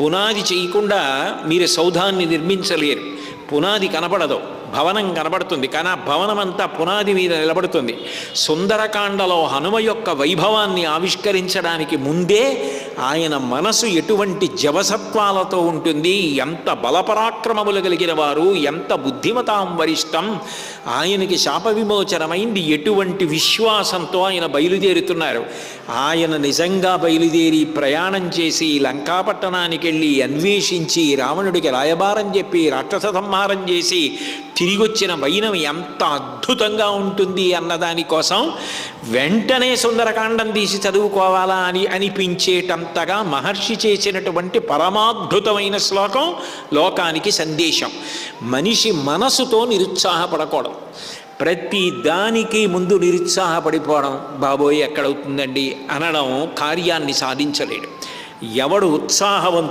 పునాది చేయకుండా మీరు సౌధాన్ని నిర్మించలేరు. పునాది కనపడదు, భవనం కనబడుతుంది, కానీ ఆ భవనం అంతా పునాది మీద నిలబడుతుంది. సుందరకాండలో హనుమ యొక్క వైభవాన్ని ఆవిష్కరించడానికి ముందే ఆయన మనసు ఎటువంటి జవసత్వాలతో ఉంటుంది, ఎంత బలపరాక్రమములు కలిగిన వారు, ఎంత బుద్ధిమతాం వరిష్టం, ఆయనకి శాప విమోచనమైంది, ఎటువంటి విశ్వాసంతో ఆయన బయలుదేరుతున్నారు. ఆయన నిజంగా బయలుదేరి ప్రయాణం చేసి లంకాపట్టణానికి వెళ్ళి అన్వేషించి రావణుడికి రాయబారం చెప్పి రాక్షస సంహారం చేసి తిరిగొచ్చిన వైనం ఎంత అద్భుతంగా ఉంటుంది అన్నదానికోసం వెంటనే సుందరకాండం తీసి చదువుకోవాలా అని అనిపించేటంతగా మహర్షి చేసినటువంటి పరమాద్భుతమైన శ్లోకం లోకానికి సందేశం. మనిషి మనసుతో నిరుత్సాహపడకూడదు. ప్రతి దానికి ముందు నిరుత్సాహపడిపోవడం, బాబోయ్ ఎక్కడవుతుందండి అనడం కార్యాన్ని సాధించలేడు. ఎవడు ఉత్సాహవంతుడు